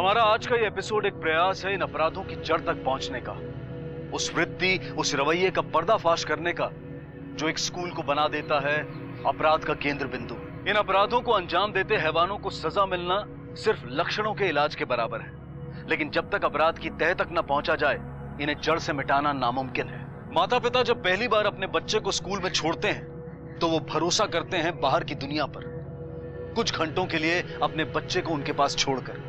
हमारा आज का ये एपिसोड एक प्रयास है इन अपराधों की जड़ तक पहुंचने का, उस वृत्ति, उस रवैये का पर्दाफाश करने का जो एक स्कूल को बना देता है अपराध का केंद्र बिंदु। इन अपराधों को अंजाम देते हैवानों को सजा मिलना सिर्फ लक्षणों के इलाज के बराबर है, लेकिन जब तक अपराध की तह तक न पहुंचा जाए इन्हें जड़ से मिटाना नामुमकिन है। माता पिता जब पहली बार अपने बच्चे को स्कूल में छोड़ते हैं तो वो भरोसा करते हैं बाहर की दुनिया पर, कुछ घंटों के लिए अपने बच्चे को उनके पास छोड़कर।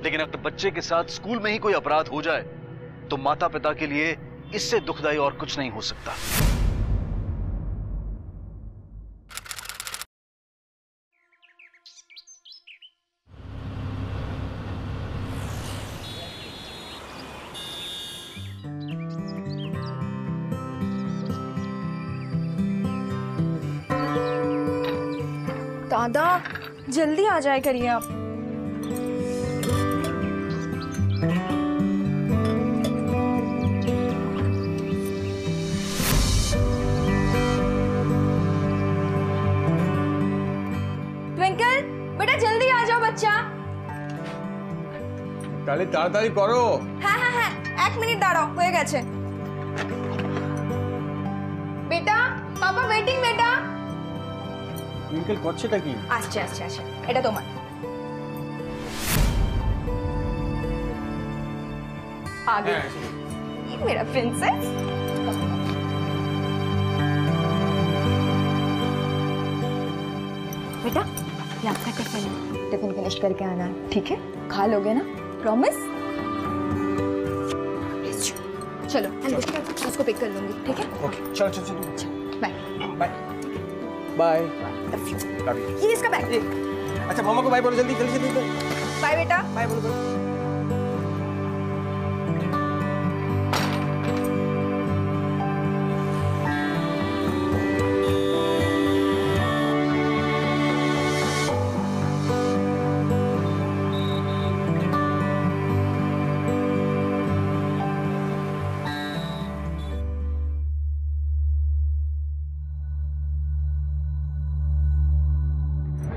लेकिन अगर बच्चे के साथ स्कूल में ही कोई अपराध हो जाए तो माता पिता के लिए इससे दुखदाई और कुछ नहीं हो सकता। दादा जल्दी आ जाए करिए आप। ट्विंकल बेटा जल्दी आ जाओ बच्चा। তাহলে তাড়াতাড়ি করো। হ্যাঁ হ্যাঁ হ্যাঁ 1 মিনিট দাঁড়াও, হয়ে গেছে। বেটা পাপা ওয়েটিং বেটা। টুইঙ্কেল করছেটা কি? আসছে আসছে আসছে, এটা তোমার। आगे ये मेरा प्रिंसेस। बेटा ये आपका टिफिन है, टिफिन फिनिश करके आना, ठीक है? खा लोगे ना, प्रॉमिस? चलो उसको पिक कर लूंगी, ठीक है? ओके चलो चलो चलो बाय बाय बाय। ये इसका बैग। अच्छा मामा को बाय बोलो, जल्दी जल्दी जल्दी। बाय बेटा। बाय बोलो।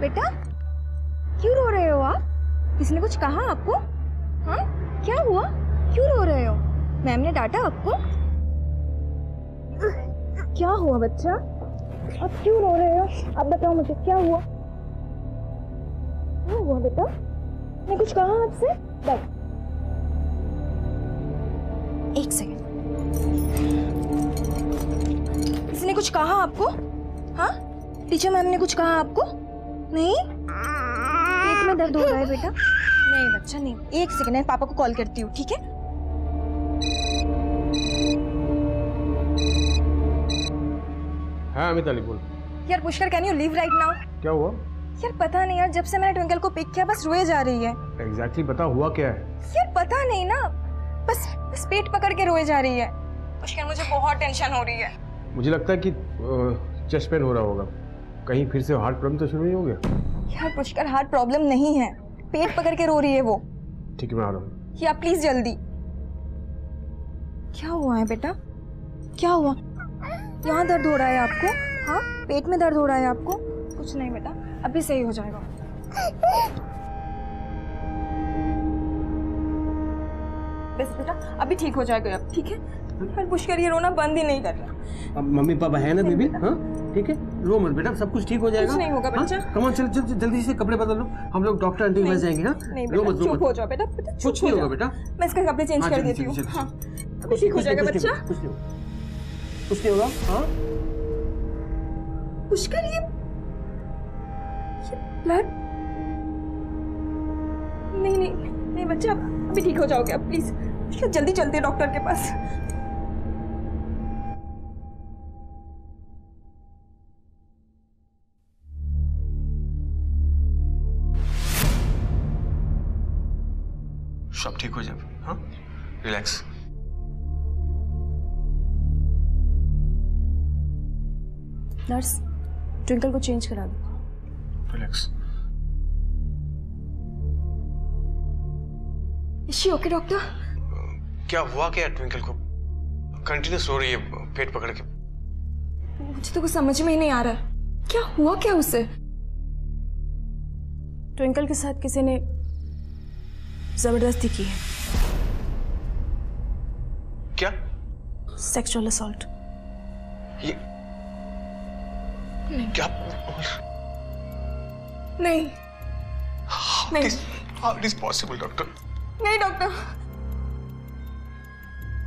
बेटा क्यों रो रहे हो आप? किसी ने कुछ कहा आपको? हाँ क्या हुआ, क्यों रो रहे हो? मैम ने डांटा आपको? क्या हुआ बच्चा, आप क्यों रो रहे हो? आप बताओ मुझे क्या हुआ? क्या हुआ बेटा, मैं कुछ कहा आपसे? बस एक सेकंड, किसी ने कुछ कहा आपको? हाँ टीचर मैम ने कुछ कहा आपको? नहीं, पेट में दर्द हो रहा है बेटा? नहीं बच्चा नहीं, एक सेकंड मैं पापा को कॉल करती हूँ, ठीक है? हाँ मिताली बोल। यार Pushkar can you leave right now? क्या हुआ? यार पता नहीं यार, जब से मैंने ट्विंकल को पिक किया बस रोए जा रही है। एग्जैक्टली बता हुआ क्या है? यार पता नहीं ना, बस पेट पकड़ के रोए जा रही है। पुष्कर मुझे बहुत टेंशन हो रही है। मुझे लगता है कि चेस्ट पेन हो रहा होगा, कहीं फिर से हार्ट प्रॉब्लम तो शुरू नहीं हो गया? यार पुष्कर हार्ट प्रॉब्लम नहीं है, पेट पकड़ के रो रही है वो। ठीक है मैं आ रहा हूँ। या प्लीज जल्दी। क्या हुआ है बेटा, क्या हुआ? यहाँ दर्द हो रहा है आपको? हाँ पेट में दर्द हो रहा है आपको? कुछ नहीं बेटा, अभी सही हो जाएगा। बस बेटा अभी ठीक हो जाएगा अब, ठीक है? पर पुष्कर ये रोना बंद ही नहीं कर रहा। अब मम्मी पापा है ना बेबी? हाँ ठीक है, रो मत बेटा, सब कुछ ठीक हो जाएगा। कुछ नहीं होगा बच्चा। कम ऑन चल चल जल्दी से कपड़े बदल लो, हम लोग डॉक्टर आंटी के पास जाएंगे। हाँ नहीं बेटा चुप हो जाओ बेटा, कुछ नहीं होगा बेटा। मैं इसके कपड़े चेंज कर देती हूँ। हाँ अभी ठीक हो जाएगा बच्चा। कुछ नहीं होगा। हाँ पुष्कर ये ब्लड नहीं नहीं नहीं बच्चा, अभी ठीक हो जाओगे अब प्लीज। पुष्कर जल्दी चलते हैं डॉक्टर के पास। सब ठीक हो जाए। हाँ रिलैक्स। नर्स ट्विंकल को चेंज करा दो। रिलैक्स। Ishi okay doctor? क्या हुआ क्या ट्विंकल को? कंटिन्यूस हो रही है पेट पकड़ के। मुझे तो कुछ समझ में ही नहीं आ रहा है, क्या हुआ क्या उसे? ट्विंकल के साथ किसी ने जबरदस्ती की है। क्या? Sexual assault. ये क्या? नहीं नहीं How it is possible, doctor? नहीं डॉक्टर,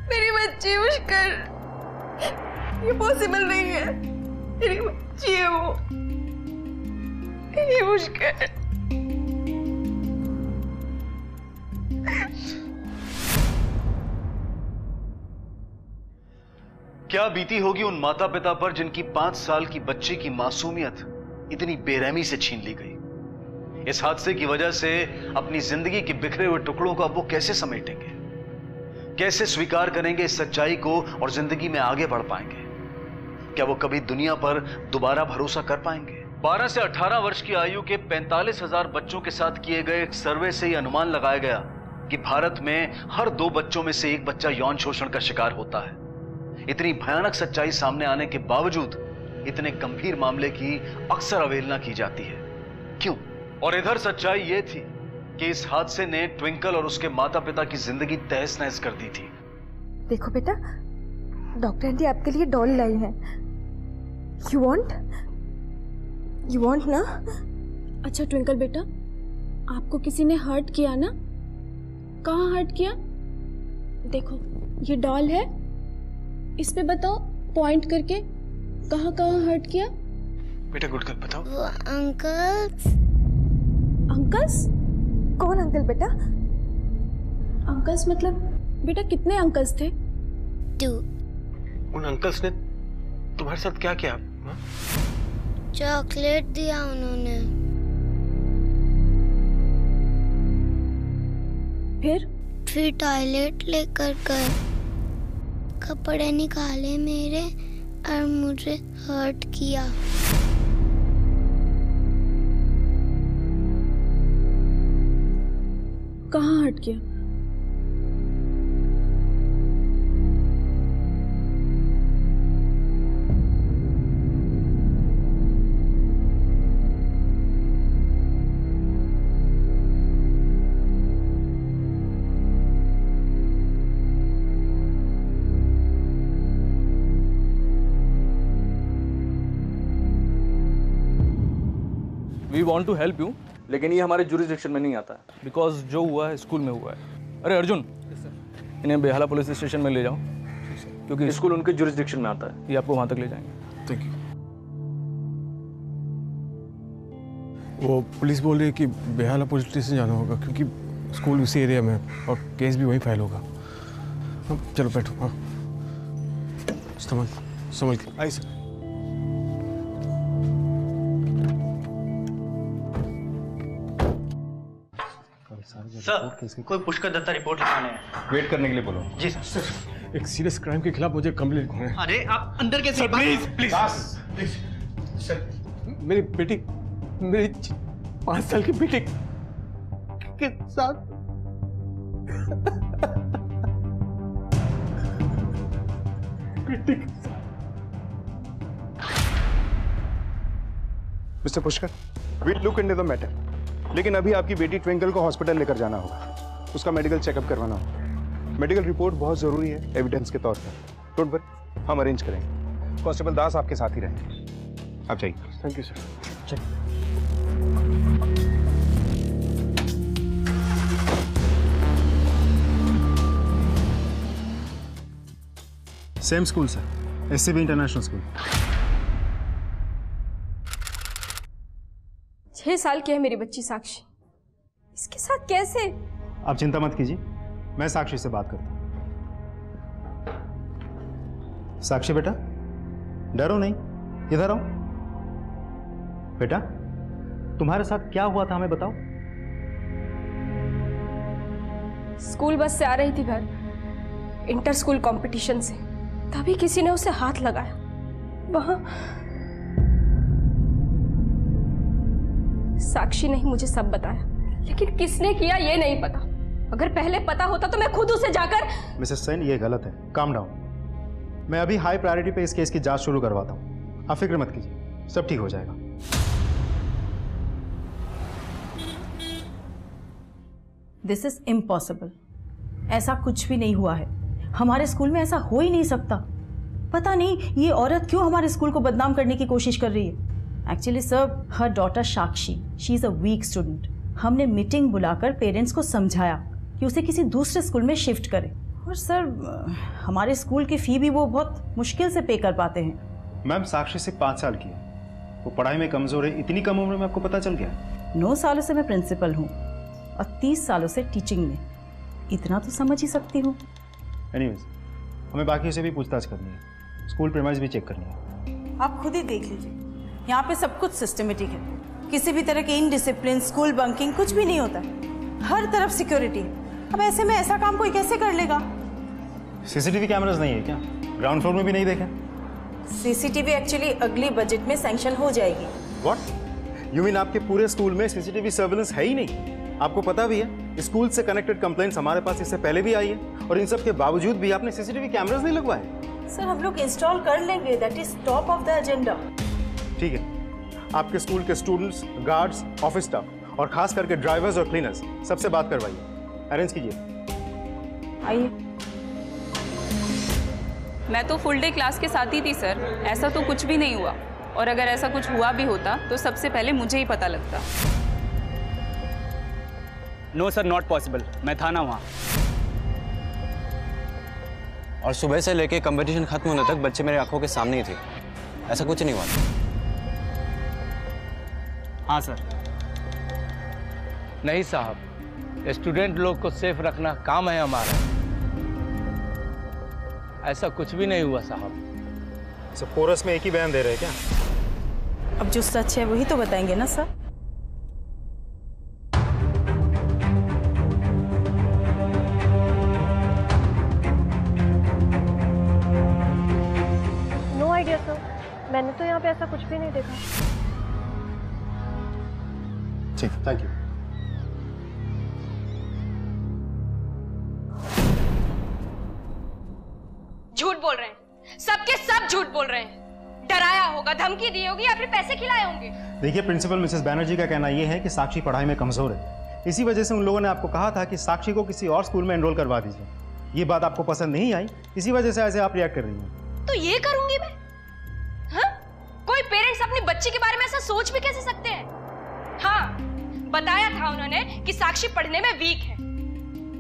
मेरी बच्ची मुश्किल, ये पॉसिबल नहीं है। मेरी बच्ची है वो, ये मुश्किल। क्या बीती होगी उन माता पिता पर जिनकी 5 साल की बच्ची की मासूमियत इतनी बेरहमी से छीन ली गई। इस हादसे की वजह से अपनी जिंदगी के बिखरे हुए टुकड़ों को अब वो कैसे समेटेंगे, कैसे स्वीकार करेंगे इस सच्चाई को और जिंदगी में आगे बढ़ पाएंगे? क्या वो कभी दुनिया पर दोबारा भरोसा कर पाएंगे? 12 से 18 वर्ष की आयु के 45,000 बच्चों के साथ किए गए एक सर्वे से यह अनुमान लगाया गया कि भारत में हर 2 बच्चों में से 1 बच्चा यौन शोषण का शिकार होता है। इतनी भयानक सच्चाई सामने आने के बावजूद इतने गंभीर मामले की अक्सर अवहेलना की जाती है। क्यों? और इधर सच्चाई यह थी कि इस हादसे ने ट्विंकल और उसके माता पिता की जिंदगी तहस नहस कर दी थी। देखो बेटा, डॉक्टर आंटी आपके लिए डॉल लाई है। यू वांट ना? अच्छा ट्विंकल बेटा, आपको किसी ने हर्ट किया ना? कहाँ हर्ट किया? देखो ये डॉल है, इस पे बताओ पॉइंट करके कहाँ कहाँ हर्ट किया। बेटा गुड गर्ल बताओ। वो अंकल्स। अंकल्स? कौन अंकल बेटा? अंकल्स मतलब बेटा कितने अंकल्स थे? 2। उन अंकल्स ने तुम्हारे साथ क्या किया? हाँ? चॉकलेट दिया उन्होंने। फिर टॉयलेट लेकर गए, कपड़े निकाले मेरे और मुझे हर्ट किया। कहाँ हर्ट किया? We want to help you, लेकिन ये हमारे जुरिस्डिक्शन में नहीं आता है, बिकॉज जो हुआ है स्कूल में हुआ है। अरे अर्जुन, इन्हें बेहाला पुलिस स्टेशन में ले जाओ, क्योंकि स्कूल उनके जुरिस्डिक्शन में आता है। ये आपको वहाँ तक ले जाएंगे। Thank you. वो पुलिस बोल रही है कि बेहाला पुलिस स्टेशन जाना होगा क्योंकि स्कूल उसी एरिया में है और केस भी वहीं फाइल होगा। हाँ चलो बैठो। हाँ समझ आई सर। सर कोई पुष्कर दत्ता रिपोर्ट लिखाने है। वेट करने के लिए बोलो। जी सर। एक सीरियस क्राइम के खिलाफ मुझे कंप्लेंट लिखना है। अरे आप अंदर कैसे? प्लीज प्लीज सर, मेरी बेटी, मेरी 5 साल की बेटी के साथ mister Pushkar, we'll look into the matter, लेकिन अभी आपकी बेटी ट्विंकल को हॉस्पिटल लेकर जाना होगा, उसका मेडिकल चेकअप करवाना होगा। मेडिकल रिपोर्ट बहुत जरूरी है एविडेंस के तौर पर। डोंट वरी, हम अरेंज करेंगे। कांस्टेबल दास आपके साथ ही रहेंगे। आप जाइए। Thank you sir. Same school sir, SCB international school. 6 साल की है मेरी बच्ची साक्षी, इसके साथ कैसे? आप चिंता मत कीजिए, मैं साक्षी से बात करता हूँ। साक्षी बेटा, डरो नहीं, इधर आओ। बेटा, तुम्हारे साथ क्या हुआ था हमें बताओ। स्कूल बस से आ रही थी घर, इंटर स्कूल कंपटीशन से, तभी किसी ने उसे हाथ लगाया। वहां साक्षी ने ही मुझे सब बताया, लेकिन किसने किया ये नहीं पता। अगर पहले पता होता तो मैं खुद उसे जाकर। मिसेस सेन, ये गलत है, काम डाउन। मैं अभी हाई प्रायोरिटी पे इस केस की जांच शुरू करवाता हूँ, आप फिक्र मत कीजिए, सब ठीक हो जाएगा। This is impossible. ऐसा कुछ भी नहीं हुआ है, हमारे स्कूल में ऐसा हो ही नहीं सकता। पता नहीं ये औरत क्यों हमारे स्कूल को बदनाम करने की कोशिश कर रही है। Actually sir, her daughter Sakshi, she is a weak student. हमने मीटिंग बुलाकर पेरेंट्स को समझाया कि उसे किसी दूसरे स्कूल में शिफ्ट करें, और सर हमारे स्कूल की फ़ी भी वो बहुत मुश्किल से पे कर पाते हैं। मैम, साक्षी सिर्फ 5 साल की है, वो पढ़ाई में कमज़ोर है, इतनी कम उम्र में आपको पता चल गया? 9 सालों से मैं प्रिंसिपल हूँ और 30 सालों से टीचिंग में, इतना तो समझ ही सकती हूँ। एनीवेज, हमें बाकी से भी पूछताछ करनी है, स्कूल प्रीमाइस भी चेक करनी है। आप खुद ही देख लीजिए, यहाँ पे सब कुछ सिस्टमेटिक है, किसी भी तरह की इनडिसिप्लिन, स्कूल बंकिंग कुछ भी नहीं होता, हर तरफ सिक्योरिटी है। अब ऐसे में ऐसा काम कोई कैसे कर लेगा? सीसीटीवी कैमरास नहीं है क्या? ग्राउंड फ्लोर में भी नहीं देखे? सीसीटीवी एक्चुअली अगली बजट में सैंक्शन हो जाएगी। व्हाट यू मीन आपके पूरे स्कूल में सीसीटीवी सर्विलेंस है ही नहीं? आपको पता भी है स्कूल से कनेक्टेड कंप्लेंट्स हमारे पास इससे पहले भी आई है, और इन सब के बावजूद भी आपने सीसीटीवी कैमरास नहीं लगवाए। सर हम लोग इंस्टॉल कर लेंगे, that is top of the agenda. ठीक है, आपके स्कूल के स्टूडेंट्स, गार्ड्स, ऑफिस स्टाफ और खास करके ड्राइवर्स और क्लीनर्स सबसे बात करवाइए, अरेंज कीजिए। आइए। मैं तो फुल डे क्लास के साथ ही थी सर, ऐसा तो कुछ भी नहीं हुआ, और अगर ऐसा कुछ हुआ भी होता तो सबसे पहले मुझे ही पता लगता। नो सर, नॉट पॉसिबल, मैं था ना वहाँ। और सुबह से लेके कंपटीशन खत्म होने तक बच्चे मेरी आंखों के सामने ही थे, ऐसा कुछ नहीं हुआ। हाँ सर। नहीं साहब, स्टूडेंट लोग को सेफ रखना काम है हमारा, ऐसा कुछ भी नहीं हुआ साहब। सब कोरस में एक ही बयान दे रहे हैं क्या? अब जो सच है वही तो बताएंगे ना सर। नो आइडिया सर, मैंने तो यहाँ पे ऐसा कुछ भी नहीं देखा। ठीक, थैंक यू। झूठ बोल रहे हैं, सबके सब झूठ बोल रहे हैं। डराया होगा, धमकी दी होगी या फिर पैसे खिलाए होंगे। देखिए प्रिंसिपल मिसेस बैनर्जी का कहना यह है कि साक्षी पढ़ाई में कमजोर है, इसी वजह से उन लोगों ने आपको कहा था कि साक्षी को किसी और स्कूल में एनरोल करवा दीजिए। ये बात आपको पसंद नहीं आई, इसी वजह से ऐसे आप रिएक्ट कर रही हैं। तो ये करूंगी मैं? हाँ? कोई पेरेंट्स अपनी बच्ची के बारे में ऐसा सोच भी कैसे सकते हैं? हाँ, बताया था उन्होंने कि साक्षी पढ़ने में वीक है।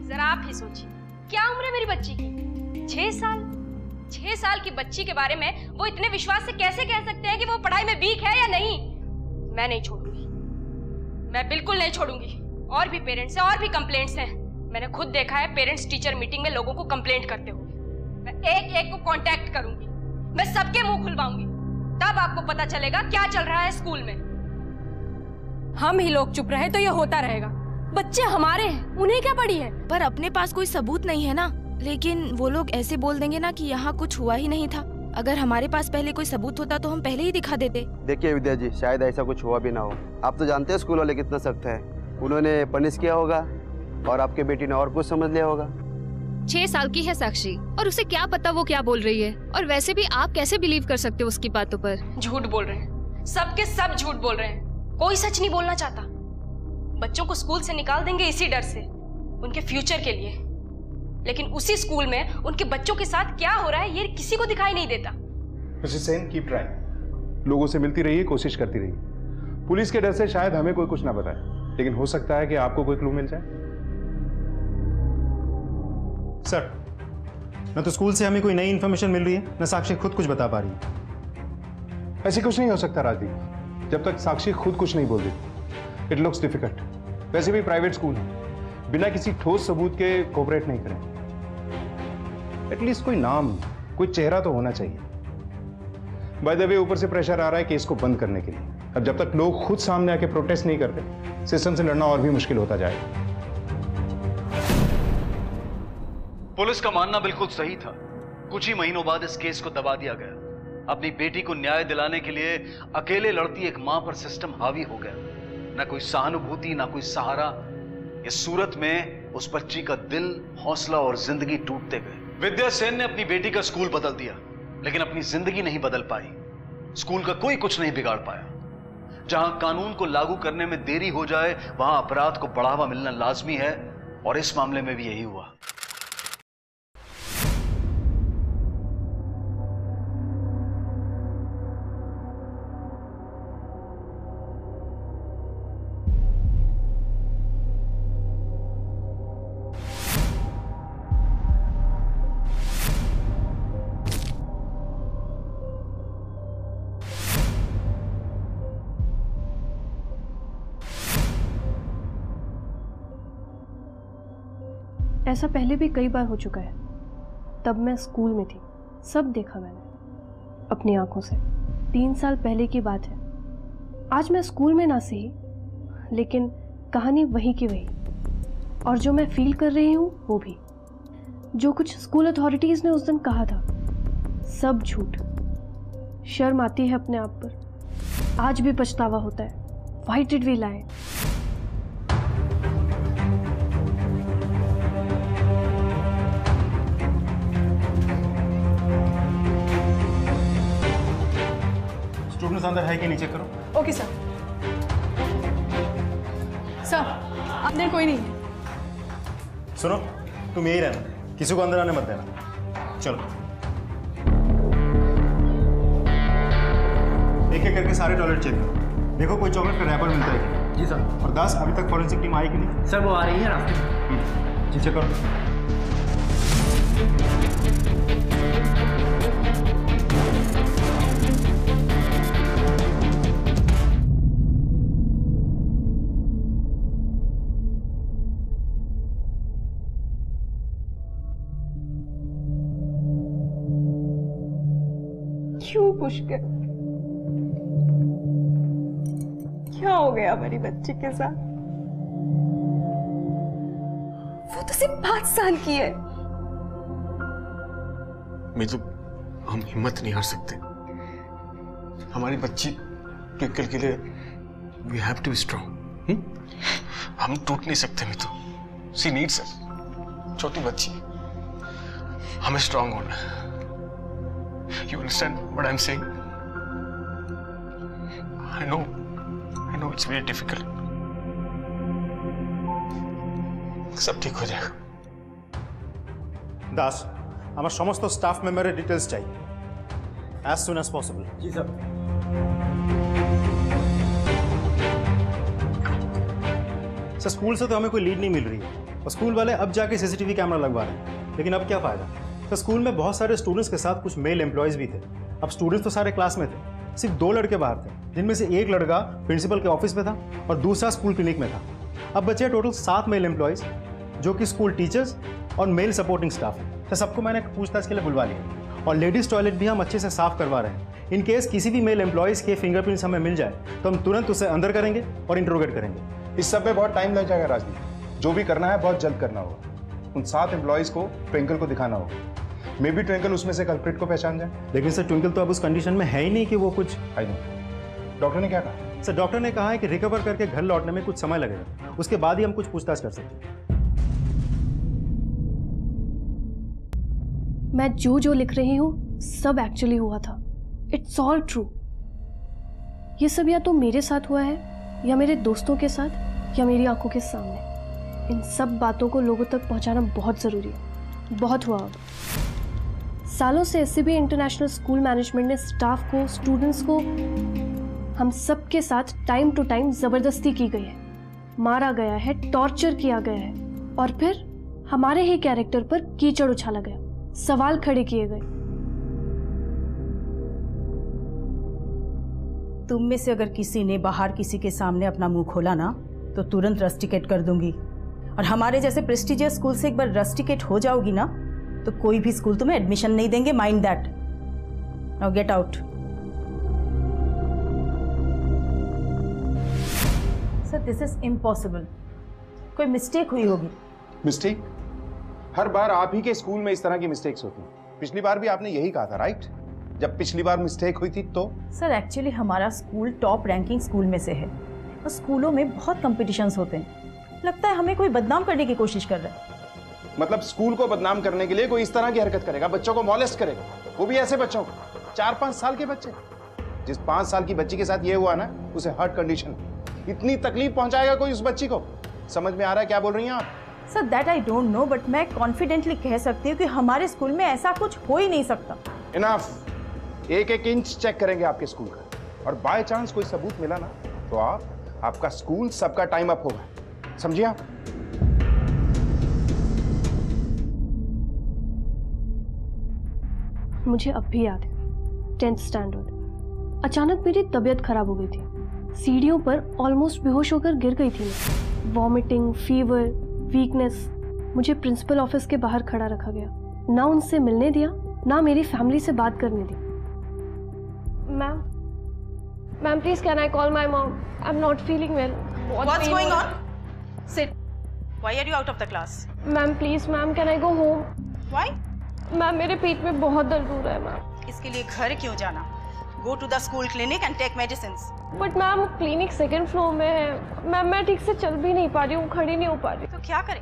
जरा आप ही सोचिए, क्या उम्र है मेरी बच्ची की? 6 साल। 6 साल की बच्ची के बारे में वो इतने विश्वास से कैसे कह सकते हैं कि वो पढ़ाई में वीक है या नहीं? मैं नहीं छोड़ूंगी, मैं बिल्कुल नहीं छोड़ूंगी। और भी पेरेंट्स हैं, और भी कंप्लेंट्स हैं। मैंने खुद देखा है पेरेंट्स टीचर मीटिंग में लोगों को कंप्लेंट करते हुए। मैं एक एक को कांटेक्ट करूंगी, मैं सबके मुंह खुलवाऊंगी, तब आपको पता चलेगा क्या चल रहा है स्कूल में। हम ही लोग चुप रहे तो ये होता रहेगा। बच्चे हमारे हैं, उन्हें क्या पड़ी है? पर अपने पास कोई सबूत नहीं है ना, लेकिन वो लोग ऐसे बोल देंगे ना कि यहाँ कुछ हुआ ही नहीं था। अगर हमारे पास पहले कोई सबूत होता तो हम पहले ही दिखा देते। देखिए विद्या जी, शायद ऐसा कुछ हुआ भी ना हो। आप तो जानते हैं स्कूल वाले कितना सख्त है, उन्होंने पनिश किया होगा और आपके बेटी ने और कुछ समझ लिया होगा। 6 साल की है साक्षी, और उसे क्या पता वो क्या बोल रही है। और वैसे भी आप कैसे बिलीव कर सकते हो उसकी बातों पर? झूठ बोल रहे हैं, सबके सब झूठ बोल रहे हैं। कोई सच नहीं बोलना चाहता। बच्चों को स्कूल से निकाल देंगे इसी डर से, उनके फ्यूचर के लिए। लेकिन उसी स्कूल में उनके बच्चों के साथ क्या हो रहा है ये किसी को दिखाई नहीं देता। मिसेस सेन, कीप ट्राइंग, लोगों से मिलती रहिए, कोशिश करती रहिए। पुलिस के डर से शायद हमें कोई कुछ ना बताए, लेकिन हो सकता है कि आपको कोई क्लू मिल जाए। सर, न तो स्कूल से हमें कोई नई इंफॉर्मेशन मिल रही है, न साक्षी खुद कुछ बता पा रही है। ऐसे कुछ नहीं हो सकता राजदीप, जब तक साक्षी खुद कुछ नहीं बोल देती। It looks difficult. वैसे भी प्राइवेट स्कूल है, बिना किसी ठोस सबूत के कोऑपरेट नहीं करें। एटलीस्ट कोई नाम, कोई चेहरा तो होना चाहिए। बाय द वे, ऊपर से प्रेशर आ रहा है केस को बंद करने के लिए। अब जब तक लोग खुद सामने आके प्रोटेस्ट नहीं करते, सिस्टम से लड़ना और भी मुश्किल होता जाएगा। पुलिस का मानना बिल्कुल सही था। कुछ ही महीनों बाद इस केस को दबा दिया गया। अपनी बेटी को न्याय दिलाने के लिए अकेले लड़ती एक मां पर सिस्टम हावी हो गया। ना कोई सहानुभूति, ना कोई सहारा। इस सूरत में उस बच्ची का दिल, हौसला और जिंदगी टूटते गए। विद्या सेन ने अपनी बेटी का स्कूल बदल दिया, लेकिन अपनी जिंदगी नहीं बदल पाई। स्कूल का कोई कुछ नहीं बिगाड़ पाया। जहां कानून को लागू करने में देरी हो जाए, वहां अपराध को बढ़ावा मिलना लाजमी है, और इस मामले में भी यही हुआ। ऐसा पहले भी कई बार हो चुका है। तब मैं स्कूल में थी, सब देखा मैंने अपनी आंखों से। 3 साल पहले की बात है। आज मैं स्कूल में ना सही, लेकिन कहानी वही की वही, और जो मैं फील कर रही हूँ वो भी। जो कुछ स्कूल अथॉरिटीज़ ने उस दिन कहा था, सब झूठ। शर्म आती है अपने आप पर, आज भी पछतावा होता है। Why did we lie? Students अंदर है कि नहीं चेक करो। Okay sir. सर अंदर कोई नहीं है। सुनो, तुम यही रहना, किसी को अंदर आने मत देना। चलो एक एक करके सारे टॉयलेट चेक करो, देखो कोई चॉकलेट का रैपर मिलता है। जी सर। और 10 अभी तक फॉरेंसिक टीम आई कि नहीं? सर वो आ रही है रास्ते में। जी चेक करो। क्यों पुष्कर, क्या हो गया हमारी बच्ची के साथ? वो तो सिर्फ 5 साल की है। मैं तो हम हिम्मत नहीं हार सकते। हमारी बच्ची ट्विंकल के लिए we have to be strong. हम टूट नहीं सकते। मैं तो सी नीड्स अस, छोटी बच्ची, हमें स्ट्रांग होना है। You understand what I'm saying? I know it's very difficult. सब ठीक हो जाएगा। दास, আমার সমস্ত স্টাফ মেম্বারের ডিটেইলস চাই as soon as possible। जी सर। सर स्कूल से तो हमें कोई लीड नहीं मिल रही है, और स्कूल वाले अब जाके सीसीटीवी कैमरा लगवा रहे हैं, लेकिन अब क्या फायदा। तो स्कूल में बहुत सारे स्टूडेंट्स के साथ कुछ मेल एम्प्लॉयज भी थे। अब स्टूडेंट्स तो सारे क्लास में थे, सिर्फ 2 लड़के बाहर थे, जिनमें से एक लड़का प्रिंसिपल के ऑफिस में था और दूसरा स्कूल क्लिनिक में था। अब बचे टोटल 7 मेल एम्प्लॉयज, जो कि स्कूल टीचर्स और मेल सपोर्टिंग स्टाफ है। तो सबको मैंने पूछताछ के लिए बुलवा लिया, और लेडीज टॉयलेट भी हम अच्छे से साफ करवा रहे हैं। इन केस किसी भी मेल एम्प्लॉयज के फिंगरप्रिंट्स हमें मिल जाए तो हम तुरंत उसे अंदर करेंगे और इंट्रोगेट करेंगे। इस सब में बहुत टाइम लग जाएगा राजदीप, जो भी करना है बहुत जल्द करना होगा। उन 7 एम्प्लॉयज को ट्विंकल को दिखाना होगा। मे बी ट्विंकल उसमें से कल्प्रिट को पहचान जाए। लेकिन सर ट्विंकल तो अब उस कंडीशन में है ही नहीं कि वो कुछ। I know. डॉक्टर ने क्या कहा? सर डॉक्टर ने कहा है कि रिकवर करके घर लौटने में कुछ समय लगेगा, उसके बाद ही हम कुछ पूछताछ कर सकते हैं। मैं जो लिख रही हूँ सब एक्चुअली हुआ था। It's all true. ये सब या तो मेरे साथ हुआ है, या मेरे दोस्तों के साथ, या मेरी आंखों के सामने। इन सब बातों को लोगों तक पहुंचाना बहुत ज़रूरी है। बहुत हुआ अब। सालों से एससीबी इंटरनेशनल स्कूल मैनेजमेंट ने स्टाफ को, स्टूडेंट्स को, हम सब के साथ टाइम टू टाइम ज़बरदस्ती की गई है, मारा गया है, टॉर्चर किया गया है, और फिर हमारे ही कैरेक्टर पर कीचड़ उछाला गया, सवाल खड़े किए गए। तुम में से अगर किसी ने बाहर किसी के सामने अपना मुंह खोला ना, तो तुरंत रस्टिकेट कर दूंगी। और हमारे जैसे प्रेस्टिजियस स्कूल से एक बार रस्टिकेट हो जाओगी ना, तो कोई भी स्कूल तुम्हें एडमिशन नहीं देंगे। Mind that. Now get out. Sir this is impossible. कोई मिस्टेक हुई होगी। मिस्टेक? हर बार आप ही के स्कूल में इस तरह की मिस्टेक्स होती हैं। पिछली बार भी आपने यही कहा था, राइट? जब पिछली बार मिस्टेक हुई थी तो? सर एक्चुअली हमारा स्कूल टॉप रैंकिंग स्कूल में से है, और स्कूलों में बहुत कॉम्पिटिशन्स होते हैं। लगता है हमें कोई बदनाम करने की कोशिश कर रहा है। मतलब स्कूल को बदनाम करने के लिए कोई इस तरह की हरकत करेगा, बच्चों को मॉलेस्ट करेगा, वो भी ऐसे बच्चों को, 4-5 साल के बच्चे। जिस 5 साल की बच्ची के साथ ये हुआ ना, उसे हार्ट कंडीशन, इतनी तकलीफ पहुंचाएगा कोई उस बच्ची को। समझ में आ रहा है क्या बोल रही हैं आप? Sir that I don't know, but मैं कॉन्फिडेंटली कह सकती हूँ कि हमारे स्कूल में ऐसा कुछ हो ही नहीं सकता। इनफ। एक एक इंच चेक करेंगे आपके स्कूल का, और बाय चांस कोई सबूत मिला ना तो आपका स्कूल सबका टाइम अप होगा, समझिए आप? मुझे अब भी याद है 10th स्टैंडर्ड, अचानक मेरी तबीयत खराब हो गई थी। सीढ़ियों पर ऑलमोस्ट बेहोश होकर गिर गई थी मैं। Vomiting, fever, weakness. मुझे प्रिंसिपल ऑफिस के बाहर खड़ा रखा गया, ना उनसे मिलने दिया, ना मेरी फैमिली से बात करने दी। Ma'am please can I call my mom? I am not feeling well. What's going on? Sit. Why are you out of the class? Ma'am please ma'am, can I go home? Why? Ma'am मेरे पेट में बहुत दर्द हो रहा है ma'am. इसके लिए घर क्यों जाना? Go to the school clinic and take medicines. But ma'am clinic 2nd floor में है। मैम मैं ठीक से चल भी नहीं पा रही हूँ, खड़ी नहीं हो पा रही। तो क्या करें?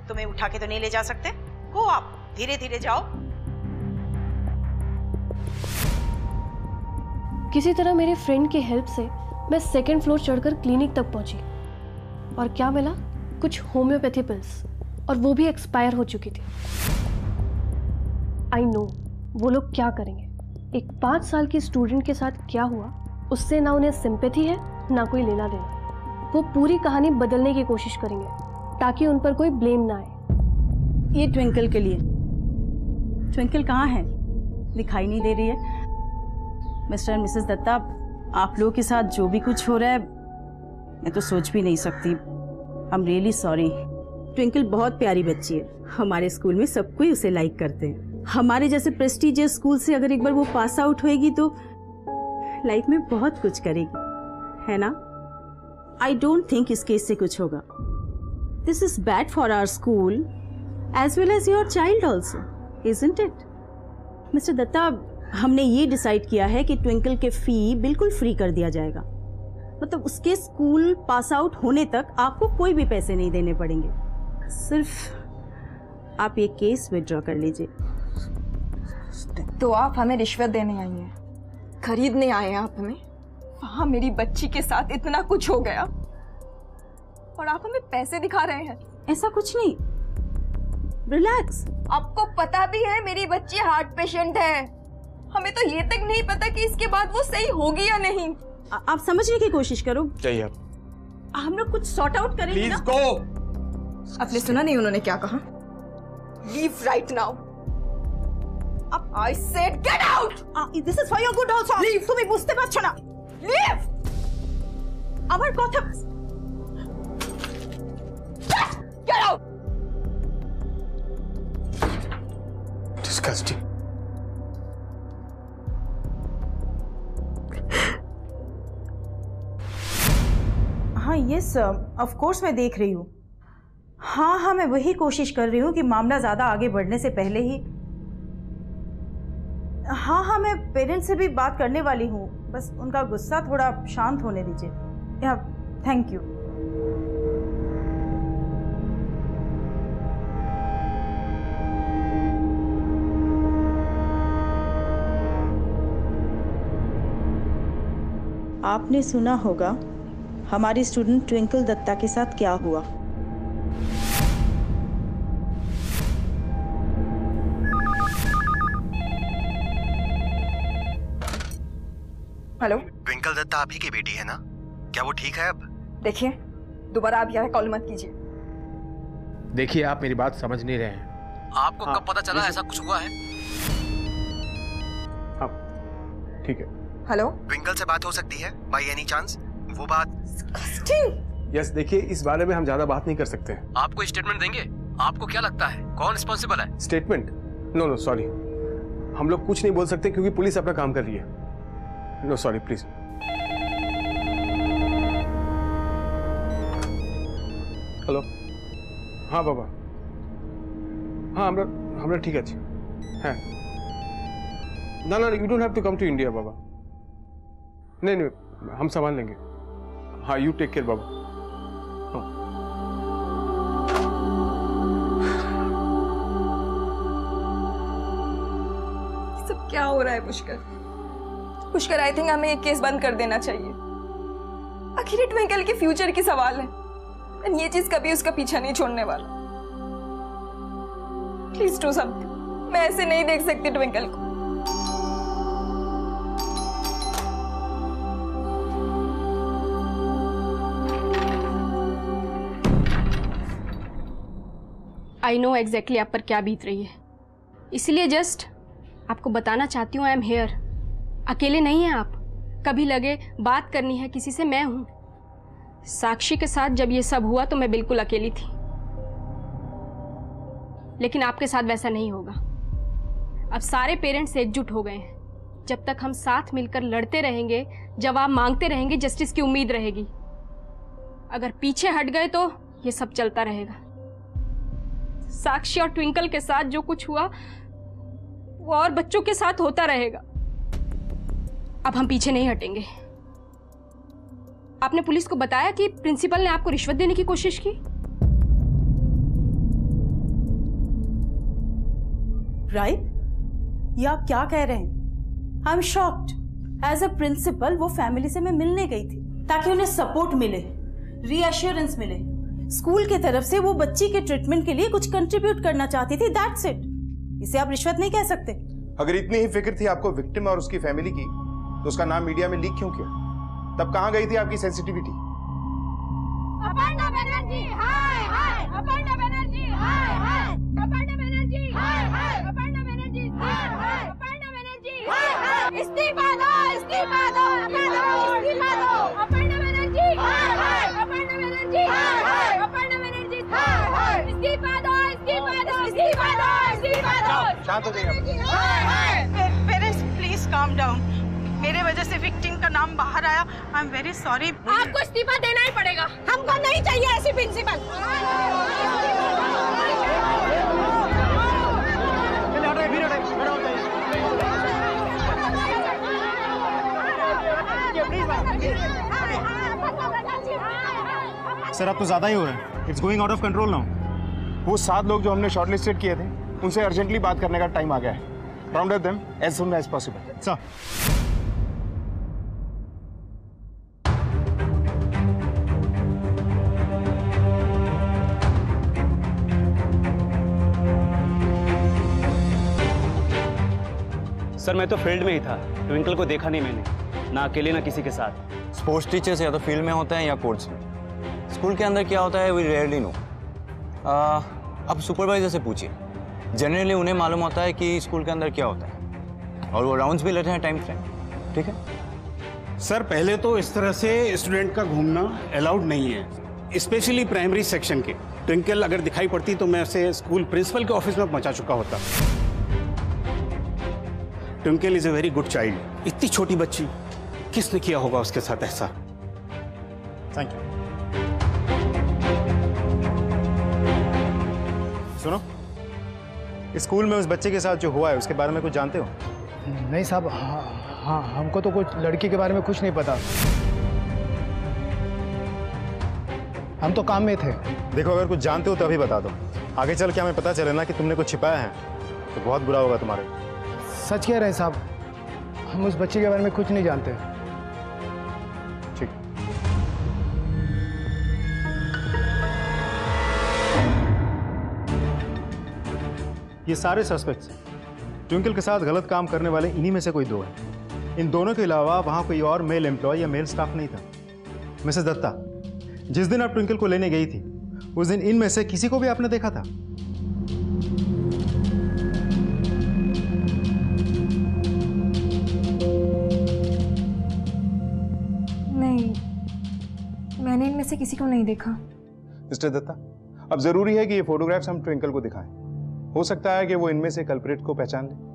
तुम्हें उठा के तो नहीं ले जा सकते। गो, आप धीरे धीरे जाओ। किसी तरह मेरे फ्रेंड की हेल्प से मैं 2nd फ्लोर चढ़कर क्लिनिक तक पहुंची, और क्या मिला? कुछ होम्योपैथी पिल्स, और वो भी एक्सपायर हो चुकी थी। आई नो वो लोग क्या करेंगे। एक 5 साल की स्टूडेंट के साथ क्या हुआ, उससे ना उन्हें सिंपैथी है ना कोई लेना देना। वो पूरी कहानी बदलने की कोशिश करेंगे ताकि उन पर कोई ब्लेम ना आए। ये ट्विंकल के लिए। ट्विंकल कहाँ है? दिखाई नहीं दे रही है। मिस्टर एंड मिसेस दत्ता, आप लोगों के साथ जो भी कुछ हो रहा है मैं तो सोच भी नहीं सकती। I am really sorry. Twinkle बहुत प्यारी बच्ची है, हमारे स्कूल में सब कोई उसे लाइक करते हैं। हमारे जैसे प्रेस्टीजियस स्कूल से अगर एक बार वो पास आउट होएगी तो लाइफ में बहुत कुछ करेगी, है ना? आई डोंट थिंक इस केस से कुछ होगा। This is bad for our school as well as your child also, isn't it? Mister Dutta, हमने ये डिसाइड किया है कि ट्विंकल के फी बिल्कुल फ्री कर दिया जाएगा। मतलब उसके स्कूल पास आउट होने तक आपको कोई भी पैसे नहीं देने पड़ेंगे। सिर्फ आप ये केस विड्रॉ कर लीजिए। तो आप हमें रिश्वत देने आई हैं, खरीदने आए हैं आप हमें? वहां मेरी बच्ची के साथ इतना कुछ हो गया और आप हमें पैसे दिखा रहे हैं? ऐसा कुछ नहीं, रिलैक्स। आपको पता भी है मेरी बच्ची हार्ट पेशेंट है। हमें तो ये तक नहीं पता कि इसके बाद वो सही होगी या नहीं। आप समझने की कोशिश करो। चाहिए आप। हम लोग कुछ सॉर्ट आउट करेंगे ना। Please go. आपने सुना नहीं उन्होंने क्या कहा? Leave right now. I said get out! This is for your good also. Leave! তুমি বুঝতে পারছো না? Leave! আমার কথা। Get out! Disgusting. हाँ यस ऑफ कोर्स मैं देख रही हूँ। हाँ मैं वही कोशिश कर रही हूँ कि मामला ज़्यादा आगे बढ़ने से पहले ही। हाँ मैं पेरेंट्स से भी बात करने वाली हूँ, बस उनका गुस्सा थोड़ा शांत होने दीजिए। या थैंक यू। आपने सुना होगा हमारी स्टूडेंट ट्विंकल दत्ता के साथ क्या हुआ। हेलो, ट्विंकल दत्ता आप ही की बेटी है ना? क्या वो ठीक है अब? देखिए दोबारा आप यहाँ कॉल मत कीजिए। देखिए आप मेरी बात समझ नहीं रहे हैं। आपको कब पता चला ऐसा कुछ हुआ है? हाँ ठीक है। हेलो, ट्विंकल से बात हो सकती है बाय एनी चांस? वो बात यस देखिए इस बारे में हम ज्यादा बात नहीं कर सकते। आपको स्टेटमेंट देंगे? आपको क्या लगता है कौन रिस्पॉन्सिबल है? स्टेटमेंट? नो सॉरी, हम लोग कुछ नहीं बोल सकते क्योंकि पुलिस अपना काम कर रही है। No sorry please. हेलो, हाँ बाबा, हाँ हमरा ठीक আছে। হ্যাঁ ना you don't have to come to India बाबा। नहीं हम संभाल लेंगे। हाँ यू टेक केयर बाबा। सब क्या हो रहा है पुष्कर? आई थिंक हमें ये केस बंद कर देना चाहिए। आखिर ट्विंकल के फ्यूचर की सवाल है, और ये चीज कभी उसका पीछा नहीं छोड़ने वाला। Please do something. मैं ऐसे नहीं देख सकती ट्विंकल को। आई नो एग्जैक्टली आप पर क्या बीत रही है, इसलिए जस्ट आपको बताना चाहती हूँ आई एम हेयर। अकेले नहीं हैं आप, कभी लगे बात करनी है किसी से, मैं हूँ। साक्षी के साथ जब ये सब हुआ तो मैं बिल्कुल अकेली थी, लेकिन आपके साथ वैसा नहीं होगा। अब सारे पेरेंट्स एकजुट हो गए हैं। जब तक हम साथ मिलकर लड़ते रहेंगे, जवाब मांगते रहेंगे, जस्टिस की उम्मीद रहेगी। अगर पीछे हट गए तो ये सब चलता रहेगा। साक्षी और ट्विंकल के साथ जो कुछ हुआ वो और बच्चों के साथ होता रहेगा। अब हम पीछे नहीं हटेंगे। आपने पुलिस को बताया कि प्रिंसिपल ने आपको रिश्वत देने की कोशिश की? राइट? ये आप क्या कह रहे हैं? I am shocked. As a principal वो फैमिली से मैं मिलने गई थी ताकि उन्हें सपोर्ट मिले, रीअश्योरेंस मिले। स्कूल की तरफ से वो बच्ची के ट्रीटमेंट के लिए कुछ कंट्रीब्यूट करना चाहती थी, दैट्स इट। इसे आप रिश्वत नहीं कह सकते। अगर इतनी ही फिक्र थी आपको विक्टिम और उसकी फैमिली की, तो उसका नाम मीडिया में लीक क्यों किया? तब कहां गई थी आपकी सेंसिटिविटी? अपर्णा बनर्जी हाय हाय, अपर्णा बनर्जी हाय हाय, अपर्णा बनर्जी हाय हाय, अपर्णा बनर्जी हाय हाय, अपर्णा बनर्जी हाय हाय, इस्तीफा दो, इस्तीफा दो, इस्तीफा दो, अपर्णा बनर्जी हाय हाय, अपर्णा बनर्जी हाय हाय, अपर्णा बनर्जी हाय हाय, इस्तीफा दो, इस्तीफा दो, इस्तीफा दो, इस्तीफा दो। शांत हो जाइए। हाय हाय। Parents please calm down. मेरे वजह से विक्टिम का नाम बाहर आया, आई एम वेरी सॉरी। आपको इस्तीफा देना ही पड़ेगा, हमको नहीं चाहिए ऐसी प्रिंसिपल। सर अब तो ज्यादा ही हो रहा है, it's going out of control now. वो 7 लोग जो हमने शॉर्टलिस्टेड किए थे, उनसे अर्जेंटली बात करने का टाइम आ गया है। Round up them as soon as possible. Sir sir मैं तो फील्ड में ही था, ट्विंकल को देखा नहीं मैंने, ना अकेले ना किसी के साथ। स्पोर्ट्स टीचर्स या तो फील्ड में होते हैं या कोर्ट्स में। स्कूल के अंदर क्या होता है वी रेयरली नो। अब सुपरवाइजर से पूछिए, जनरली उन्हें मालूम होता है कि स्कूल के अंदर क्या होता है, और वो राउंड्स भी लेते हैं टाइम फ्रेम। ठीक है सर, पहले तो इस तरह से स्टूडेंट का घूमना अलाउड नहीं है, स्पेशली प्राइमरी सेक्शन के। ट्विंकल अगर दिखाई पड़ती तो मैं उसे स्कूल प्रिंसिपल के ऑफिस में पहुंचा चुका होता। Twinkle is a very good child. इतनी छोटी बच्ची, किसने किया होगा उसके साथ ऐसा? Thank you. सुनो, स्कूल में उस बच्चे के साथ जो हुआ है उसके बारे में कुछ जानते हो? नहीं साहब, हाँ हमको तो कुछ लड़की के बारे में कुछ नहीं पता। हम तो काम में थे। देखो, अगर कुछ जानते हो तो अभी बता दो, आगे चल के हमें पता चले ना कि तुमने कुछ छिपाया है तो बहुत बुरा होगा तुम्हारे। सच कह रहे हैं साहब, हम उस बच्चे के बारे में कुछ नहीं जानते। ठीक। ये सारे सस्पेक्ट्स हैं। ट्विंकल के साथ गलत काम करने वाले इन्हीं में से कोई 2 हैं। इन दोनों के अलावा वहां कोई और मेल एम्प्लॉय या मेल स्टाफ नहीं था। मिसेस दत्ता, जिस दिन आप ट्विंकल को लेने गई थी उस दिन इनमें से किसी को भी आपने देखा था? नहीं, मैंने इनमें से किसी को नहीं देखा। मिस्टर दत्ता, अब जरूरी है कि ये फोटोग्राफ्स हम ट्विंकल को दिखाएं। हो सकता है कि वो इनमें से कल्प्रिट को पहचान ले।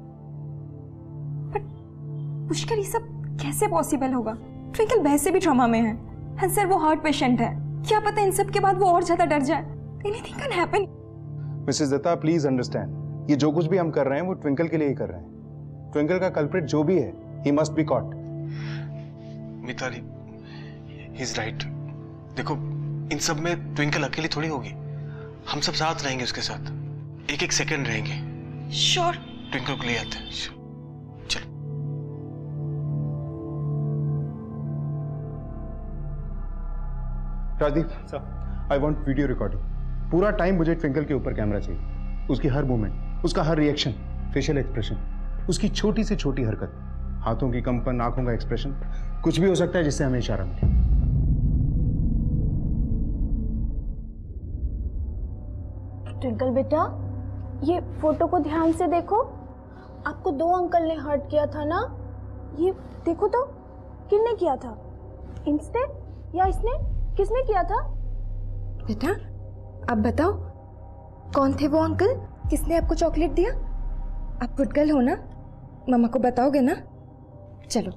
पुष्कर, ये सब कैसे पॉसिबल होगा? ट्विंकल वैसे भी ट्रॉमा में है। सर, वो हार्ट पेशेंट है। क्या पता इन सब के बाद वो और ज्यादा डर जाए। Anything can happen. Missus Dutta, please understand, ये जो कुछ भी हम कर रहे हैं वो ट्विंकल के लिए ही कर रहे हैं। ट्विंकल का कल्प्रिट जो भी है, he must be caught. Mitali, he is right. देखो, इन सब में ट्विंकल अकेली थोड़ी होगी, हम सब साथ रहेंगे उसके साथ, एक एक सेकंड रहेंगे। श्योर। ट्विंकल को ले आते हैं। चलो। Rajdeep sir, I want video recording. पूरा टाइम मुझे ट्विंकल के ऊपर कैमरा चाहिए, उसकी हर मूवमेंट। उसका हर रिएक्शन, फेशियल एक्सप्रेशन, उसकी छोटी से छोटी हरकत, हाथों की कंपन, आंखों का एक्सप्रेशन, कुछ भी हो सकता है जिससे हमें इशारा मिले। ट्विंकल बेटा, ये फोटो को ध्यान से देखो। आपको 2 अंकल ने हर्ट किया था ना? ये देखो तो, किसने किया था? इसने या इसने? किसने किया था? बेटा आप बताओ, कौन थे वो अंकल? किसने आपको चॉकलेट दिया? आप गुड गर्ल हो ना? मम्मा को बताओगे ना? चलो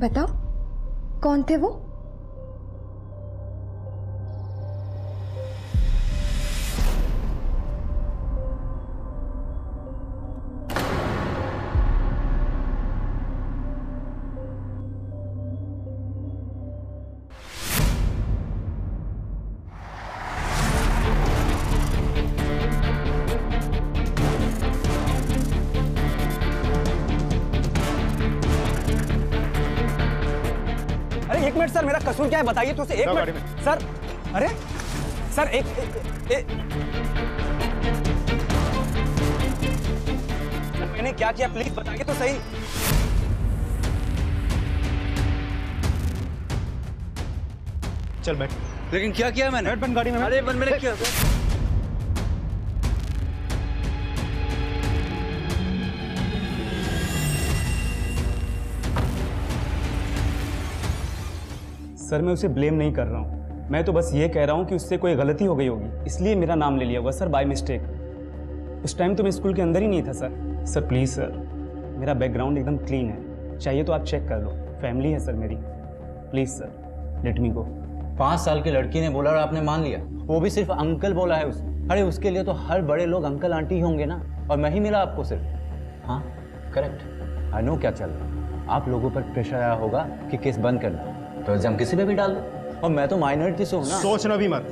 बताओ, कौन थे वो? एक मिनट सर, मेरा कसूर क्या है बताइए तो। एक मिनट सर। अरे सर एक मैंने क्या किया प्लीज बताइए तो सही। चल बैठ। लेकिन क्या किया मैंने? बैठ गाड़ी में। अरे मैंने क्या? सर मैं उसे ब्लेम नहीं कर रहा हूँ, मैं तो बस ये कह रहा हूँ कि उससे कोई गलती हो गई होगी, इसलिए मेरा नाम ले लिया होगा सर, बाय मिस्टेक। उस टाइम तो मैं स्कूल के अंदर ही नहीं था सर। सर प्लीज़ सर, मेरा बैकग्राउंड एकदम क्लीन है, चाहिए तो आप चेक कर लो, फैमिली है सर मेरी, प्लीज़ सर लेट मी गो। 5 साल की लड़की ने बोला और आपने मान लिया, वो भी सिर्फ अंकल बोला है उसने। अरे उसके लिए तो हर बड़े लोग अंकल आंटी ही होंगे ना, और मैं ही मिला आपको सिर्फ। हाँ करेक्ट, आई नो क्या चल रहा। आप लोगों पर प्रेशर आया होगा कि केस बंद करना, तो एग्जाम किसी पे भी डाल दो, और मैं तो माइनॉरिटी से हूँ ना। सोचना भी मत,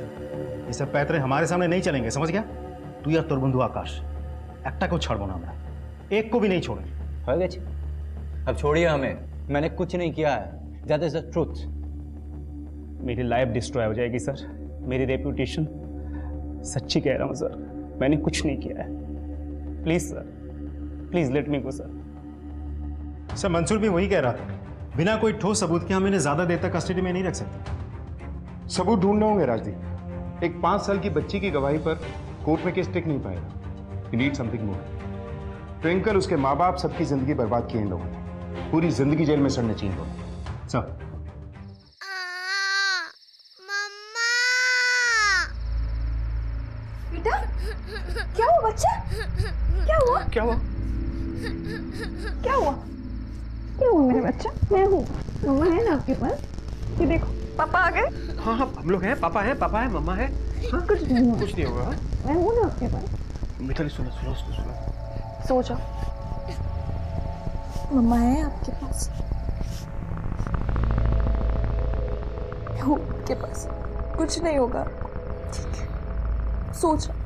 ये सब पैतरे हमारे सामने नहीं चलेंगे, समझ गया? तू यार तोर बंधु आकाश একটা को छाड़बो ना हमरा, एक को भी नहीं छोड़ेंगे। हो गया, अब छोड़िए हमें, मैंने कुछ नहीं किया है, दैट इज द ट्रूथ। मेरी लाइफ डिस्ट्रॉय हो जाएगी सर, मेरी रेपुटेशन। सच्ची कह रहा हूँ सर, मैंने कुछ नहीं किया है, please sir, please let me go sir. Sir Mansoor भी वही कह रहा था, बिना कोई ठोस सबूत के हम इन्हें ज्यादा देर तक कस्टडी में नहीं रख सकते। सबूत ढूंढने होंगे राजदीप। एक 5 साल की बच्ची की गवाही पर कोर्ट में केस टिक नहीं पाएगा। You need something more. Twinkle, उसके माँ बाप, सबकी जिंदगी बर्बाद की इन लोगों ने, पूरी जिंदगी जेल में सड़ने चाहिए लोग। सब बेटा क्या हुआ बच्चा? क्या हुआ? क्या हुआ? क्या हुआ? क्या हुआ मेरे बच्चा? मैं हूँ, मम्मा है ना आपके पास? ये देखो पापा आ गए। हाँ हाँ हम लोग हैं, पापा है, मम्मा है। हाँ कुछ नहीं होगा। मैं हूँ ना आपके पास। मिताली सुनो। सो जाओ, मम्मा है आपके पास, मैं हूँ आपके पास, कुछ नहीं होगा, ठीक है? सो जाओ।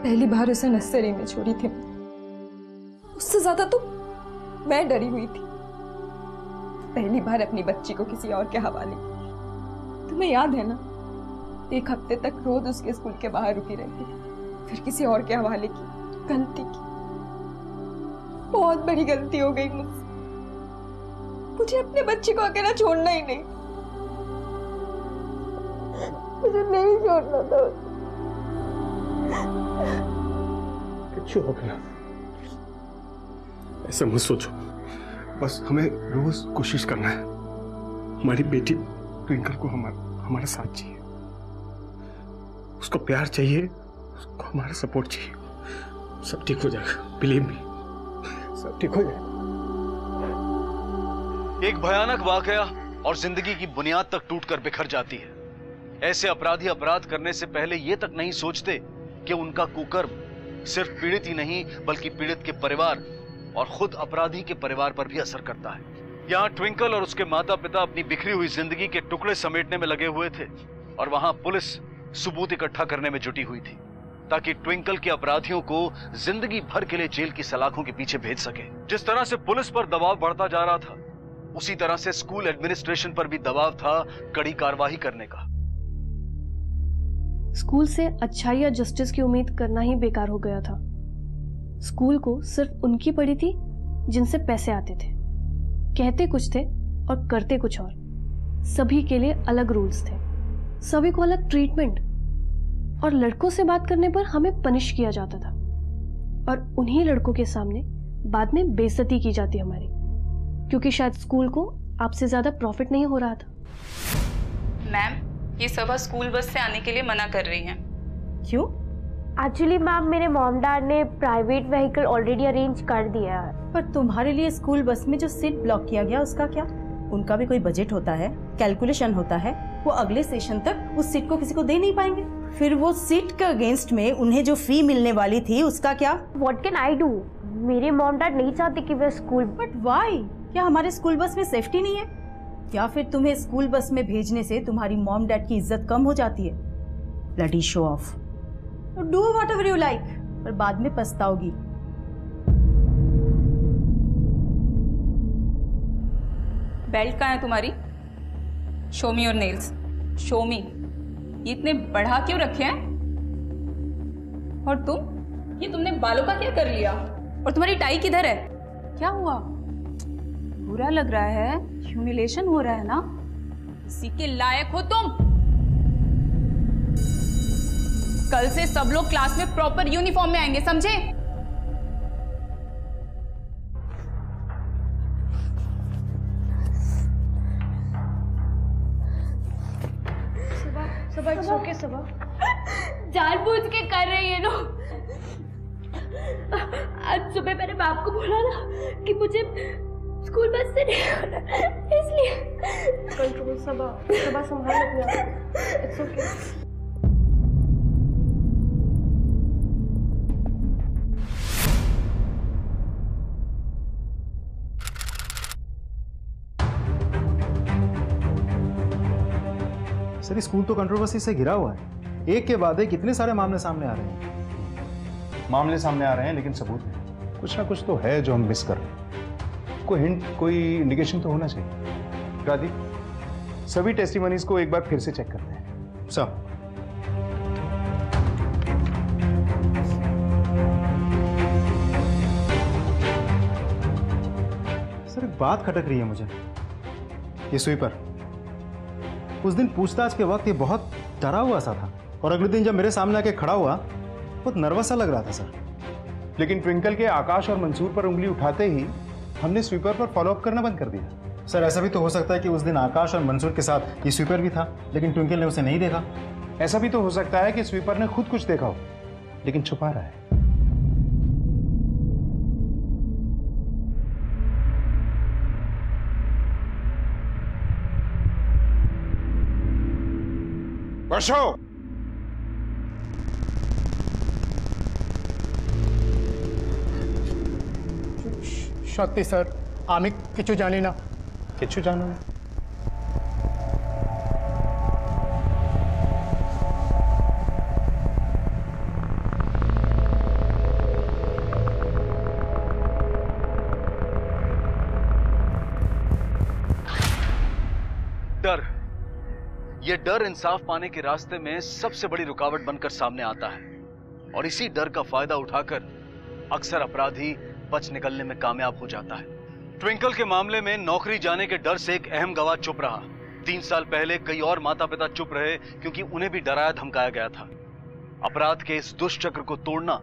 पहली बार उसे नर्सरी में छोड़ी थी, उससे ज्यादा तो मैं डरी हुई थी। पहली बार अपनी बच्ची को किसी और के हवाले। तुम्हें याद है ना, 1 हफ्ते तक रोज उसके स्कूल के बाहर रुकी रहती थी, फिर किसी और के हवाले की। गलती की, बहुत बड़ी गलती हो गई मुझसे। मुझे अपने बच्ची को अकेला छोड़ना ही नहीं, मुझे नहीं छोड़ना था। कुछ हो गया, ऐसा मत सोचो, बस हमें रोज कोशिश करना है। हमारी बेटी ट्विंकल को हमारा साथ चाहिए, उसको प्यार चाहिए, उसको हमारा सपोर्ट चाहिए। सब ठीक हो जाएगा, बिलीव मी, सब ठीक हो जाएगा। एक भयानक वाकया और जिंदगी की बुनियाद तक टूटकर बिखर जाती है। ऐसे अपराधी अपराध करने से पहले ये तक नहीं सोचते कि उनका कुकर्म सिर्फ पीड़ित ही नहीं बल्कि पीड़ित के परिवार और खुद अपराधी के परिवार पर भी असर करता है। यहाँ ट्विंकल और उसके माता पिता अपनी बिखरी हुई जिंदगी के टुकड़े समेटने में लगे हुए थे और वहां पुलिस सबूत इकट्ठा करने में जुटी हुई थी ताकि ट्विंकल के अपराधियों को जिंदगी भर के लिए जेल की सलाखों के पीछे भेज सके। जिस तरह से पुलिस पर दबाव बढ़ता जा रहा था, उसी तरह से स्कूल एडमिनिस्ट्रेशन पर भी दबाव था कड़ी कार्रवाई करने का। स्कूल से अच्छाई या जस्टिस की उम्मीद करना ही बेकार हो गया था। स्कूल को सिर्फ उनकी पड़ी थी जिनसे पैसे आते थे। कहते कुछ थे और करते कुछ और। सभी के लिए अलग रूल्स थे, सभी को अलग ट्रीटमेंट, और लड़कों से बात करने पर हमें पनिश किया जाता था और उन्हीं लड़कों के सामने बाद में बेइज्जती की जाती हमारी, क्योंकि शायद स्कूल को आपसे ज्यादा प्रॉफिट नहीं हो रहा था। मैम, ये सभा स्कूल बस से आने के लिए मना कर रही हैं। क्यों? एक्चुअली मैम, मेरे मॉम डैड ने प्राइवेट व्हीकल ऑलरेडी अरेंज कर दिया है। पर तुम्हारे लिए स्कूल बस में जो सीट ब्लॉक किया गया उसका क्या? उनका भी कोई बजट होता है, कैलकुलेशन होता है। वो अगले सेशन तक उस सीट को किसी को दे नहीं पाएंगे। फिर वो सीट के अगेंस्ट में उन्हें जो फी मिलने वाली थी उसका क्या? What can I do? मेरे मॉम डैड नहीं चाहते कि वे स्कूल। But why? क्या हमारे स्कूल बस में सेफ्टी नहीं है? या फिर तुम्हें स्कूल बस में भेजने से तुम्हारी मॉम डैड की इज्जत कम हो जाती है? Bloody show off. Do whatever you like, पर बाद में पछताओगी। बेल्ट कहाँ है तुम्हारी? Show me your nails, show मी। ये इतने बढ़ा क्यों रखे हैं? और तुम, ये तुमने बालों का क्या कर लिया? और तुम्हारी टाई किधर है? क्या हुआ? बुरा लग रहा है, ह्यूमिलेशन हो रहा है ना? इसी के लायक हो तुम। कल से सब लोग क्लास में प्रॉपर यूनिफॉर्म में आएंगे, समझे? जानबूझ के कर रही है लोग। आज सुबह मैंने बाप को बोला ना कि मुझे स्कूल बस से नहीं आना, इसलिए। कंट्रोल, सबा संभाल अपने आप। It's okay. सर, स्कूल तो कंट्रोवर्सी से घिरा हुआ है। एक के बाद एक कितने सारे मामले सामने आ रहे हैं। मामले सामने आ रहे हैं, लेकिन सबूत नहीं। कुछ ना कुछ तो है जो हम मिस कर रहे हैं। कोई हिंट, कोई इंडिकेशन तो होना चाहिए। राधिक, सभी टेस्टिमनीज को एक बार फिर से चेक करते हैं। सब सर, एक बात खटक रही है मुझे। ये स्वीपर उस दिन पूछताछ के वक्त ये बहुत डरा हुआ सा था, और अगले दिन जब मेरे सामने आके खड़ा हुआ बहुत नर्वस सा लग रहा था सर। लेकिन ट्विंकल के आकाश और मंसूर पर उंगली उठाते ही हमने स्वीपर पर फॉलोअप करना बंद कर दिया। सर, ऐसा भी तो हो सकता है कि उस दिन आकाश और मंसूर के साथ ये स्वीपर भी था, लेकिन ट्विंकल ने उसे नहीं देखा। ऐसा भी तो हो सकता है कि स्वीपर ने खुद कुछ देखा हो, लेकिन छुपा रहा है। वर्षो, সত্যি স্যার, আমি কিছু জানি না। কিছু জানো না? डर, ये डर इंसाफ पाने के रास्ते में सबसे बड़ी रुकावट बनकर सामने आता है, और इसी डर का फायदा उठाकर अक्सर अपराधी बच निकलने में कामयाब हो जाता है। ट्विंकल के मामले में नौकरी जाने के डर से एक अहम गवाह चुप रहा। 3 साल पहले कई और माता पिता चुप रहे, क्योंकि उन्हें भी डराया धमकाया गया था। अपराध के इस दुष्चक्र को तोड़ना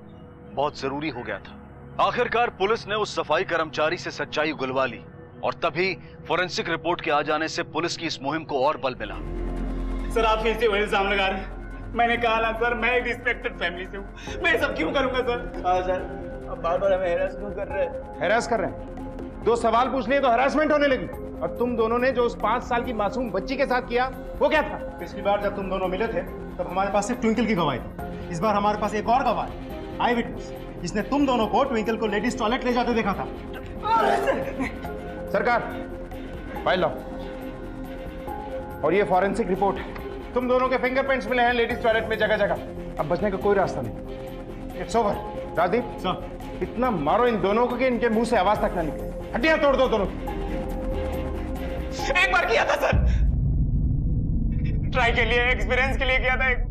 बहुत जरूरी हो गया था। आखिरकार पुलिस ने उस सफाई कर्मचारी से सच्चाई उगलवा ली, और तभी फोरेंसिक रिपोर्ट के आ जाने से पुलिस की इस मुहिम को और बल मिला। सर, आप फिर से वही इल्जाम लगा रहे हैं। मैंने कहा ना सर, मैं एक रिस्पेक्टेड फैमिली से हूँ, मैं सब क्यों करूंगा सर? हाँ सर, अब बार-बार हमें हैरास क्यों कर रहे हैं? हैरास कर रहे हैं? 2 सवाल पूछ लिए तो हरासमेंट होने लगी। और तुम दोनों ने जो उस 5 साल की मासूम बच्ची के साथ किया, वो क्या था? पिछली बार जब तुम दोनों मिले थे तब हमारे पास सिर्फ ट्विंकल की गवाही थी। इस बार हमारे पास एक और गवाह है, आई विटनेस, जिसने तुम दोनों को ट्विंकल को लेडीज टॉयलेट ले जाते देखा था। सरकार, फाइल लाओ। और ये फॉरेंसिक रिपोर्ट तुम दोनों के फिंगरप्रिंट्स मिले हैं लेडीज टॉयलेट में जगह जगह। अब बचने का कोई रास्ता नहीं। It's over. राजदीप सर, इतना मारो इन दोनों को कि इनके मुंह से आवाज तक ना निकले। हड्डियां तोड़ दो दोनों। एक बार किया था सर, ट्राई के लिए, एक्सपीरियंस के लिए किया था एक।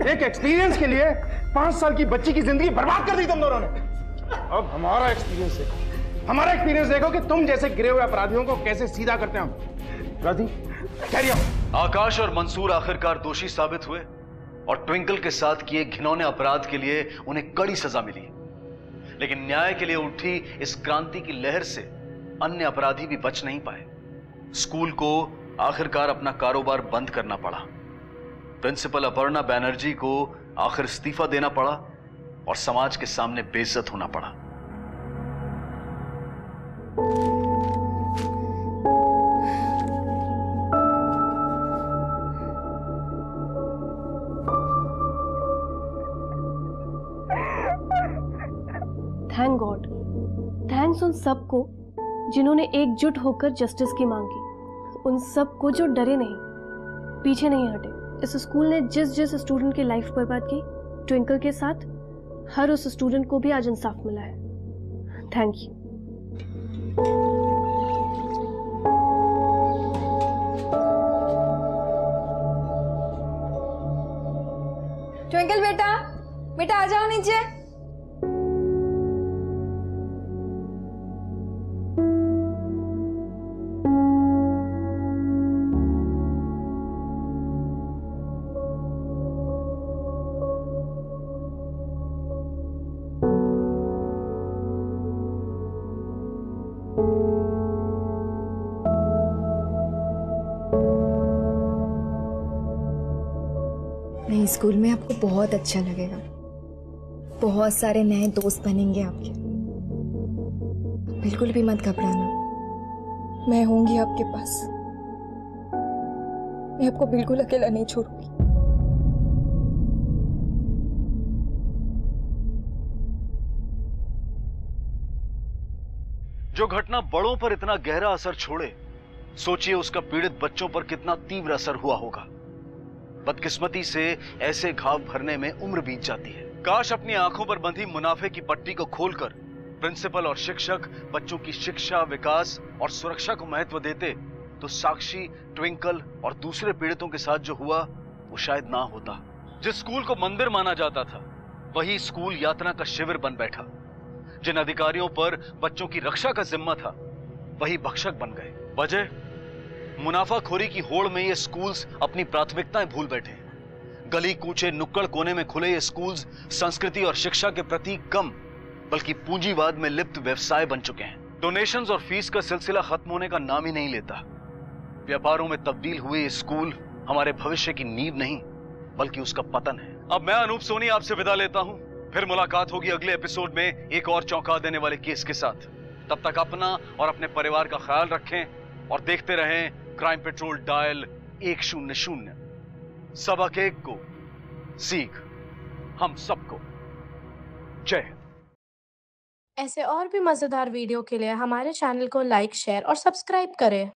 एक एक्सपीरियंस के लिए 5 साल की बच्ची की जिंदगी बर्बाद कर दी तुम दोनों ने। अब हमारा एक्सपीरियंस देखो, हमारा एक्सपीरियंस देखो कि तुम जैसे गिरे हुए अपराधियों को कैसे सीधा करते हैं। राधी, आकाश और मंसूर आखिरकार दोषी साबित हुए और ट्विंकल के साथ किए घिनौने अपराध के लिए उन्हें कड़ी सजा मिली। लेकिन न्याय के लिए उठी इस क्रांति की लहर से अन्य अपराधी भी बच नहीं पाए। स्कूल को आखिरकार अपना कारोबार बंद करना पड़ा। प्रिंसिपल अपर्णा बैनर्जी को आखिर इस्तीफा देना पड़ा और समाज के सामने बेइज्जत होना पड़ा। थैंक गॉड, थैंक्स उन सबको जिन्होंने एकजुट होकर जस्टिस की मांग की, उन सबको जो डरे नहीं, पीछे नहीं हटे। इस स्कूल ने जिस स्टूडेंट की लाइफ बर्बाद की, ट्विंकल के साथ हर उस स्टूडेंट को भी आज इंसाफ मिला है। Thank you. ट्विंकल बेटा, बेटा आ जाओ नीचे। नए स्कूल में आपको बहुत अच्छा लगेगा, बहुत सारे नए दोस्त बनेंगे आपके। बिल्कुल भी मत घबराना, मैं होंगी आपके पास। मैं आपको बिल्कुल अकेला नहीं छोड़ूंगी। जो घटना बड़ों पर इतना गहरा असर छोड़े, सोचिए उसका पीड़ित बच्चों पर कितना तीव्र असर हुआ होगा। बदकिस्मती से ऐसे घाव भरने में उम्र बीत जाती है। काश अपनी आंखों पर बंधी मुनाफे की पट्टी को खोलकर प्रिंसिपल और शिक्षक बच्चों की शिक्षा, विकास और सुरक्षा को महत्व देते तो साक्षी, ट्विंकल और दूसरे पीड़ितों के साथ जो हुआ वो शायद ना होता। जिस स्कूल को मंदिर माना जाता था, वही स्कूल यातना का शिविर बन बैठा। जिन अधिकारियों पर बच्चों की रक्षा का जिम्मा था, वही भक्षक बन गए। वजह, मुनाफाखोरी की होड़ में ये स्कूल्स अपनी प्राथमिकताएं भूल बैठे। गली कूचे, नुक्कड़ कोने में खुले ये स्कूल्स संस्कृति और शिक्षा के प्रति कम बल्कि पूंजीवाद में लिप्त व्यवसाय बन चुके हैं। डोनेशंस और फीस का सिलसिला खत्म होने का नाम ही नहीं लेता। व्यापारों में तब्दील हुए ये स्कूल हमारे भविष्य की नींव नहीं बल्कि उसका पतन है। अब मैं अनूप सोनी आपसे विदा लेता हूं। फिर मुलाकात होगी अगले एपिसोड में एक और चौंका देने वाले केस के साथ। तब तक अपना और अपने परिवार का ख्याल रखें और देखते रहें क्राइम पेट्रोल डायल 100। सबक एक को सीख हम सबको। जय हिंद। ऐसे और भी मजेदार वीडियो के लिए हमारे चैनल को लाइक, शेयर और सब्सक्राइब करें।